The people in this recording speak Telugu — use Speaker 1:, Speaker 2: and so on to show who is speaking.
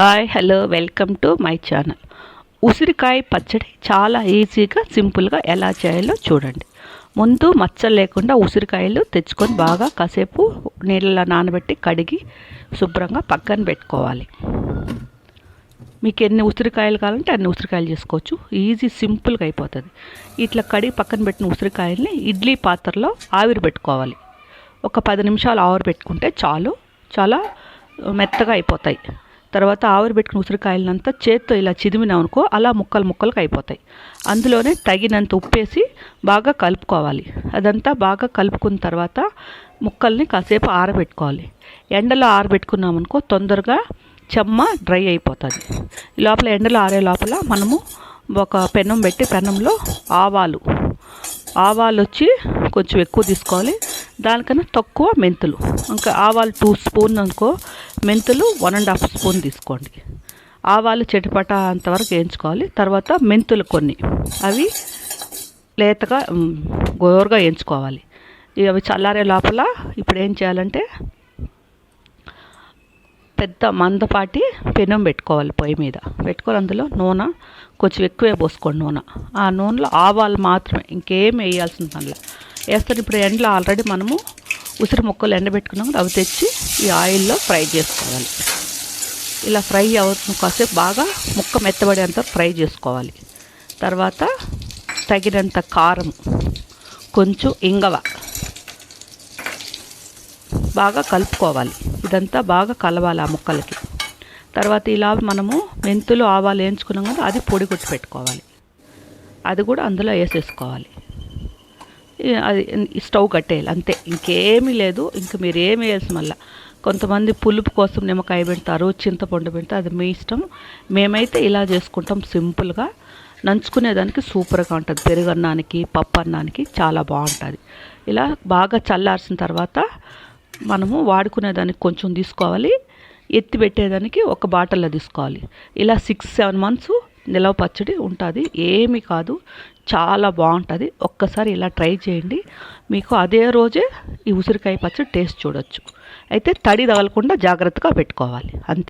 Speaker 1: Hi hello welcome to my channel. ఉసిరికాయ పచ్చడి చాలా ఈజీగా సింపుల్గా ఎలా చేయాలో చూడండి. ముందు మచ్చలు లేకుండా ఉసిరికాయలు తెచ్చుకొని బాగా కాసేపు నీళ్ళలో నానబెట్టి కడిగి శుభ్రంగా పక్కన పెట్టుకోవాలి. మీకు ఎన్ని ఉసిరికాయలు కావాలంటే అన్ని ఉసిరికాయలు చేసుకోవచ్చు. ఈజీ సింపుల్గా అయిపోతుంది. ఇట్లా కడిగి పక్కన పెట్టిన ఉసిరికాయల్ని ఇడ్లీ పాత్రలో ఆవిరి పెట్టుకోవాలి. ఒక 10 నిమిషాలు ఆవిరి పెట్టుకుంటే చాలు, చాలా మెత్తగా అయిపోతాయి. తర్వాత ఆవిరి పెట్టుకున్న ఉసిరికాయలంతా చేత్తో ఇలా చిదిమినామనుకో అలా ముక్కలు ముక్కలుగా అయిపోతాయి. అందులోనే తగినంత ఉప్పేసి బాగా కలుపుకోవాలి. అదంతా బాగా కలుపుకున్న తర్వాత ముక్కల్ని కాసేపు ఆరబెట్టుకోవాలి. ఎండలో ఆరబెట్టుకున్నామనుకో తొందరగా చెమ్మ డ్రై అయిపోతుంది. ఈ లోపల ఎండలో ఆరే లోపల మనము ఒక పెనం పెట్టి పెనంలో ఆవాలు వచ్చి కొంచెం ఎక్కువ తీసుకోవాలి. దానికన్నా తక్కువ మెంతులు, ఇంకా ఆవాలు 2 స్పూన్ అనుకో, మెంతులు 1.5 స్పూన్ తీసుకోండి. ఆవాలు చెటిపట అంతవరకు వేయించుకోవాలి. తర్వాత మెంతులు కొన్ని, అవి లేతగా గోరుగా వేయించుకోవాలి. అవి చల్లారే లోపల ఇప్పుడు ఏం చేయాలంటే పెద్ద మందపాటి పెనం పెట్టుకోవాలి. పొయ్యి మీద పెట్టుకొని అందులో నూనె కొంచెం ఎక్కువే పోసుకోండి. ఆ నూనెలో ఆవాలు మాత్రమే, ఇంకేం వేయాల్సిన పనిలే వేస్తాను. ఇప్పుడు ఎండలో ఆల్రెడీ మనము ఉసిరి ముక్కలు ఎండబెట్టుకున్నాం కదా, అవి తెచ్చి ఈ ఆయిల్లో ఫ్రై చేసుకోవాలి. ఇలా ఫ్రై అవుతుంది కాసేపు బాగా ముక్క మెత్తబడేంత ఫ్రై చేసుకోవాలి. తర్వాత తగినంత కారం, కొంచెం ఇంగవ బాగా కలుపుకోవాలి. ఇదంతా బాగా కలవాలి ఆ ముక్కలకి. తర్వాత ఇలా మనము మెంతులు ఆవాలు వేయించుకున్నాం కదా, అది పొడి కొట్టి పెట్టుకోవాలి. అది కూడా అందులో వేసేసుకోవాలి. అది స్టవ్ కట్టేయాలి అంతే, ఇంకేమీ లేదు. ఇంక మీరు ఏమి వేయాల్సి మళ్ళీ కొంతమంది పులుపు కోసం నిమ్మకాయ పెడతారు, చింతపండు పెడతారు, అది మీ ఇష్టం. మేమైతే ఇలా చేసుకుంటాం సింపుల్గా. నంచుకునేదానికి సూపర్గా ఉంటుంది. పెరుగన్నానికి, పప్పు అన్నానికి చాలా బాగుంటుంది. ఇలా బాగా చల్లార్చిన తర్వాత మనము వాడుకునేదానికి కొంచెం తీసుకోవాలి, ఎత్తి పెట్టేదానికి ఒక బాటిల్లో తీసుకోవాలి. ఇలా 6-7 మంత్స్ నిలవ పచ్చడి ఉంటుంది. ఏమీ కాదు, చాలా బాగుంటుంది. ఒక్కసారి ఇలా ట్రై చేయండి. మీకు అదే రోజే ఈ ఉసిరికాయ పచ్చడి టేస్ట్ చూడొచ్చు. అయితే తడి తగలకుండా జాగ్రత్తగా పెట్టుకోవాలి అంతే.